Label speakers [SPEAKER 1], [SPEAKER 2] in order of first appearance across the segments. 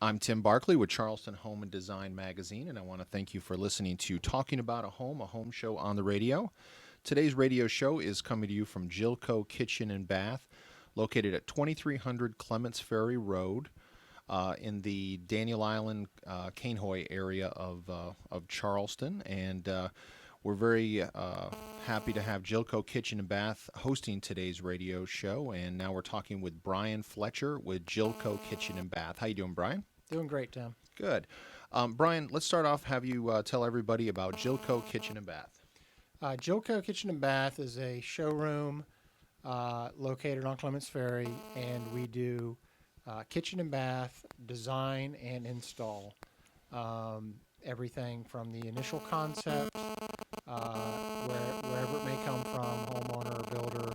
[SPEAKER 1] I'm Tim Barkley with Charleston Home Design magazine, and I want to thank you for listening to Talking About a home show on the radio. Today's radio show is coming to you from Jilco Kitchen and Bath, located at 2300 Clements Ferry Road in the Daniel Island, Cainhoy area of Charleston. And we're very happy to have Jilco Kitchen and Bath hosting today's radio show. And now we're talking with Bryan Fletcher with Jilco Kitchen and Bath. How you doing, Bryan?
[SPEAKER 2] Doing great, Tim.
[SPEAKER 1] Good. Bryan, let's start off. Have you tell everybody about Jilco Kitchen and Bath?
[SPEAKER 2] Jilco Kitchen and Bath is a showroom located on Clements Ferry, and we do kitchen and bath design and install. Everything from the initial concept, wherever it may come from, homeowner or builder,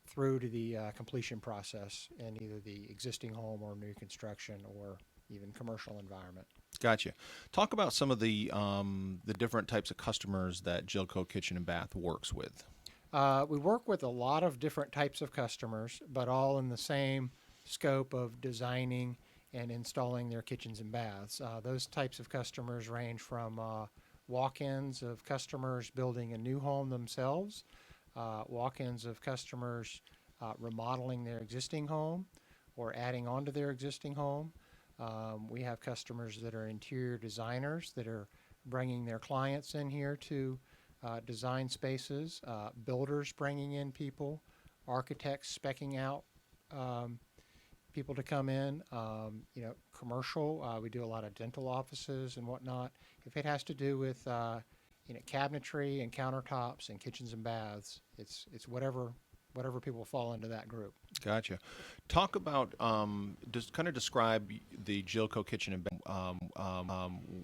[SPEAKER 2] through to the completion process in either the existing home or new construction or even commercial environment.
[SPEAKER 1] Gotcha. Talk about some of the different types of customers that Jilco Kitchen and Bath works with.
[SPEAKER 2] We work with a lot of different types of customers, but all in the same scope of designing and installing their kitchens and baths. Those types of customers range from walk-ins of customers building a new home themselves, walk-ins of customers remodeling their existing home or adding on to their existing home. We have customers that are interior designers that are bringing their clients in here to design spaces, builders bringing in people, architects specking out people to come in, commercial. We do a lot of dental offices and whatnot. If it has to do with cabinetry and countertops and kitchens and baths, it's whatever people fall into that group.
[SPEAKER 1] Gotcha. Talk about just kind of describe the Jilco Kitchen and Bath.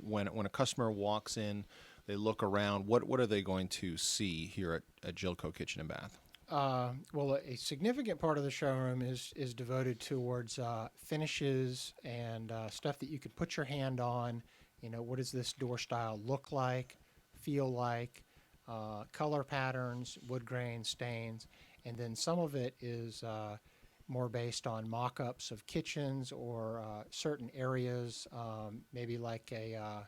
[SPEAKER 1] When a customer walks in, they look around. What are they going to see here at Jilco Kitchen and Bath?
[SPEAKER 2] Well, a significant part of the showroom is devoted towards finishes and stuff that you could put your hand on. What does this door style look like, feel like, color patterns, wood grain, stains, and then some of it is more based on mock-ups of kitchens or certain areas, maybe like a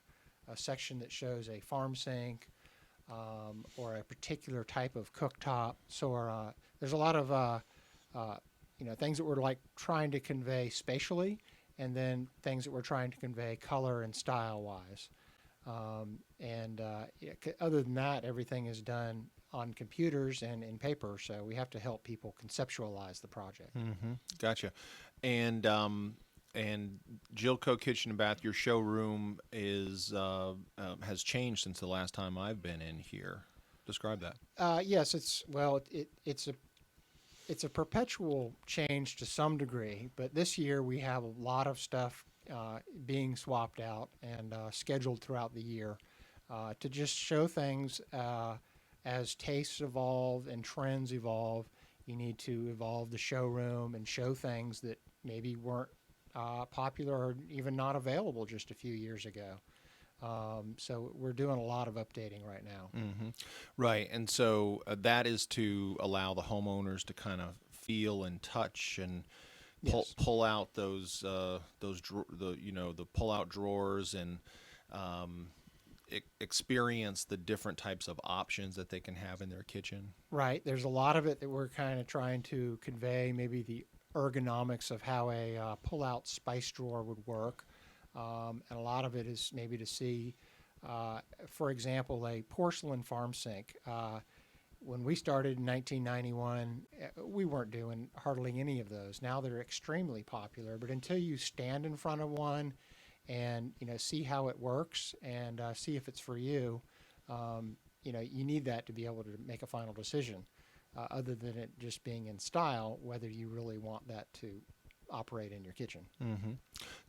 [SPEAKER 2] section that shows a farm sink, or a particular type of cooktop. So there's a lot of things that we're like trying to convey spatially, and then things that we're trying to convey color and style wise. Other than that, everything is done on computers and in paper. So we have to help people conceptualize the project.
[SPEAKER 1] Mm-hmm. Gotcha. And Jilco Kitchen and Bath, your showroom has changed since the last time I've been in here. Describe that.
[SPEAKER 2] Yes, it's a perpetual change to some degree, but this year we have a lot of stuff being swapped out and scheduled throughout the year to just show things as tastes evolve and trends evolve. You need to evolve the showroom and show things that maybe weren't popular or even not available just a few years ago. So we're doing a lot of updating right now.
[SPEAKER 1] Mm-hmm. Right, and so that is to allow the homeowners to kind of feel and touch and pull out the pull-out drawers and experience the different types of options that they can have in their kitchen.
[SPEAKER 2] Right. There's a lot of it that we're kind of trying to convey, maybe the ergonomics of how a pull-out spice drawer would work. And a lot of it is maybe to see, for example, a porcelain farm sink. When we started in 1991, we weren't doing hardly any of those. Now they're extremely popular, but until you stand in front of one and see how it works and see if it's for you, you need that to be able to make a final decision. Other than it just being in style, whether you really want that to operate in your kitchen.
[SPEAKER 1] Mm-hmm.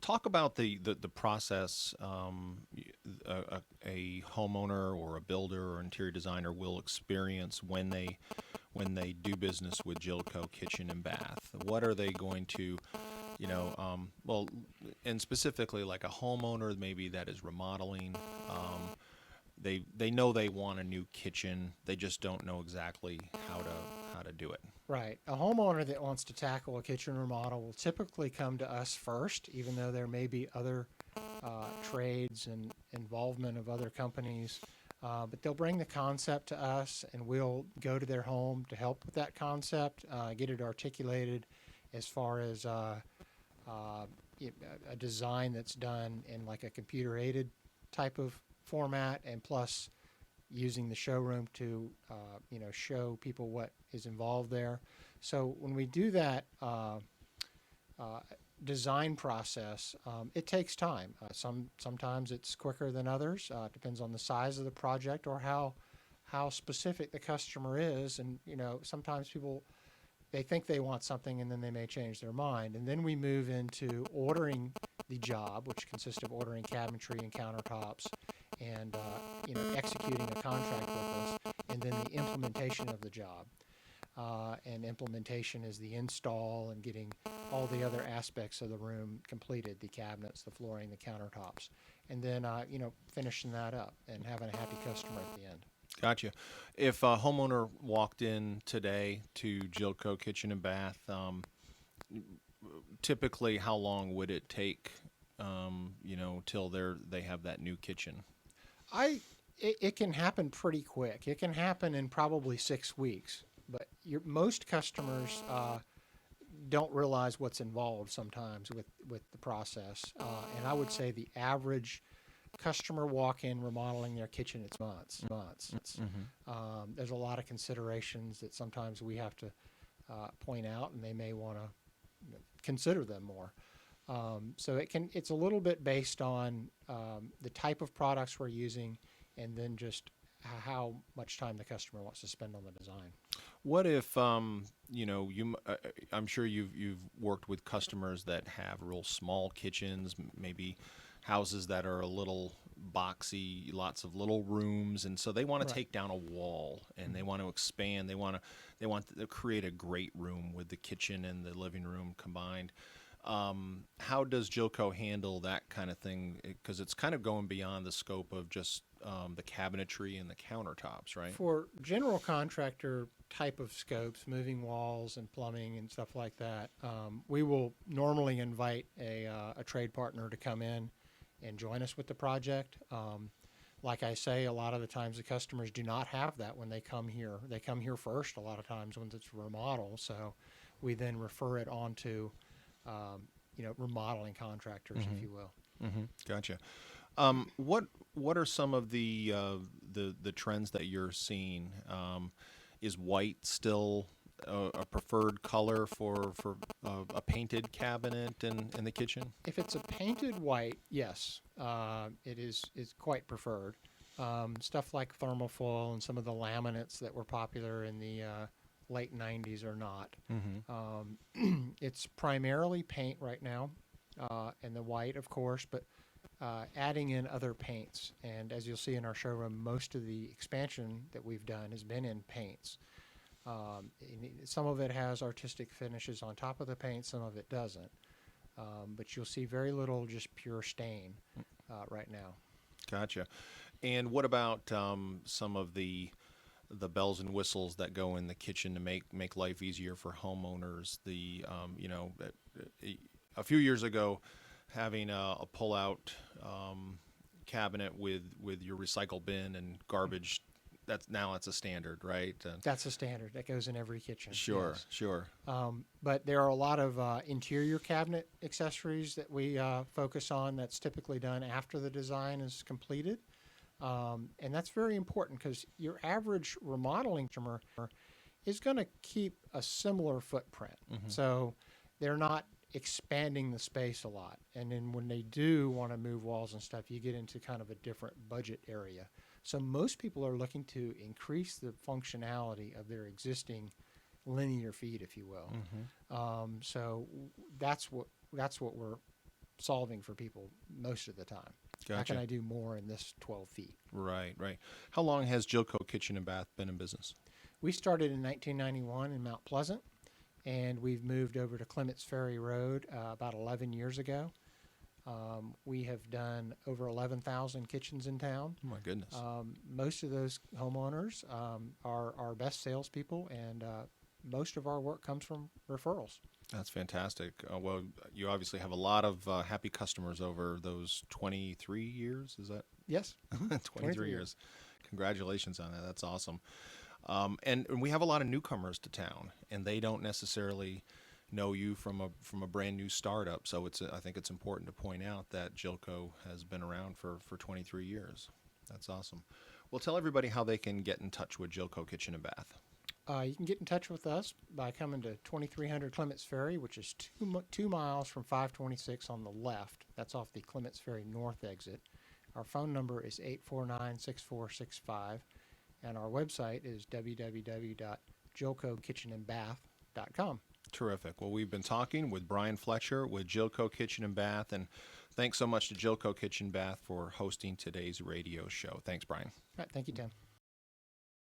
[SPEAKER 1] Talk about the process a homeowner or a builder or interior designer will experience when they do business with Jilco Kitchen and Bath. What are they going to, and specifically like a homeowner maybe that is remodeling. They know they want a new kitchen. They just don't know exactly how to do it.
[SPEAKER 2] Right. A homeowner that wants to tackle a kitchen remodel will typically come to us first, even though there may be other trades and involvement of other companies. But they'll bring the concept to us, and we'll go to their home to help with that concept, get it articulated as far as a design that's done in like a computer-aided type of format, and plus using the showroom to show people what is involved there. So when we do that design process, it takes time. Sometimes it's quicker than others. It depends on the size of the project or how specific the customer is. And sometimes people, they think they want something and then they may change their mind. And then we move into ordering the job, which consists of ordering cabinetry and countertops, and executing a contract with us, and then the implementation of the job. And implementation is the install and getting all the other aspects of the room completed, the cabinets, the flooring, the countertops, and then finishing that up and having a happy customer at the end.
[SPEAKER 1] Gotcha. If a homeowner walked in today to Jilco Kitchen and Bath, typically how long would it take, till they have that new kitchen?
[SPEAKER 2] It can happen pretty quick. It can happen in probably 6 weeks, but most customers don't realize what's involved sometimes with the process. And I would say the average customer walk-in remodeling their kitchen, it's months. There's a lot of considerations that sometimes we have to point out, and they may want to consider them more. So it's a little bit based on the type of products we're using, and then just how much time the customer wants to spend on the design.
[SPEAKER 1] What if I'm sure you've worked with customers that have real small kitchens, maybe houses that are a little boxy, lots of little rooms, and so they want to take down a wall and they want to expand. They want to create a great room with the kitchen and the living room combined. How does Jilco handle that kind of thing? Because it's kind of going beyond the scope of just the cabinetry and the countertops, right?
[SPEAKER 2] For general contractor type of scopes, moving walls and plumbing and stuff like that, we will normally invite a trade partner to come in and join us with the project. Like I say, a lot of the times the customers do not have that when they come here. They come here first a lot of times when it's remodel, so we then refer it on to remodeling contractors, if you will.
[SPEAKER 1] Mm-hmm. Gotcha. What are some of the trends that you're seeing? Is white still a preferred color for a painted cabinet in the kitchen?
[SPEAKER 2] If it's a painted white, yes, it is quite preferred. Stuff like thermofoil and some of the laminates that were popular in the late 90s are not.
[SPEAKER 1] Mm-hmm.
[SPEAKER 2] It's primarily paint right now, and the white, of course, but adding in other paints. And as you'll see in our showroom, most of the expansion that we've done has been in paints. Some of it has artistic finishes on top of the paint, some of it doesn't. But you'll see very little just pure stain right now.
[SPEAKER 1] Gotcha. And what about some of the bells and whistles that go in the kitchen to make life easier for homeowners? A few years ago, having a pull-out cabinet with your recycle bin and garbage, that's a standard, right?
[SPEAKER 2] That's a standard that goes in every kitchen.
[SPEAKER 1] Sure,
[SPEAKER 2] yes.
[SPEAKER 1] Sure.
[SPEAKER 2] But there are a lot of interior cabinet accessories that we focus on. That's typically done after the design is completed. And that's very important because your average remodeling customer is going to keep a similar footprint.
[SPEAKER 1] Mm-hmm.
[SPEAKER 2] So they're not expanding the space a lot. And then when they do want to move walls and stuff, you get into kind of a different budget area. So most people are looking to increase the functionality of their existing linear feet, if you will.
[SPEAKER 1] Mm-hmm.
[SPEAKER 2] So that's what we're solving for people most of the time.
[SPEAKER 1] Gotcha.
[SPEAKER 2] How can I do more in this 12 feet?
[SPEAKER 1] Right. How long has Jilco Kitchen and Bath been in business?
[SPEAKER 2] We started in 1991 in Mount Pleasant, and we've moved over to Clements Ferry Road about 11 years ago. We have done over 11,000 kitchens in town.
[SPEAKER 1] Oh my goodness.
[SPEAKER 2] Most of those homeowners are our best salespeople, and most of our work comes from referrals.
[SPEAKER 1] That's fantastic. Well, you obviously have a lot of happy customers over those 23 years. Is that
[SPEAKER 2] Yes.
[SPEAKER 1] 23 years? Congratulations on that. That's awesome. And we have a lot of newcomers to town, and they don't necessarily know you from a brand new startup. So I think it's important to point out that Jilco has been around for 23 years. That's awesome. Well, tell everybody how they can get in touch with Jilco Kitchen and Bath.
[SPEAKER 2] You can get in touch with us by coming to 2300 Clements Ferry, which is 2 miles from 526 on the left. That's off the Clements Ferry North exit. Our phone number is 849-6465, and our website is www.jilcokitchenandbath.com.
[SPEAKER 1] Terrific. Well, we've been talking with Bryan Fletcher with Jilco Kitchen and Bath, and thanks so much to Jilco Kitchen Bath for hosting today's radio show. Thanks, Bryan.
[SPEAKER 2] All right, thank you, Tim.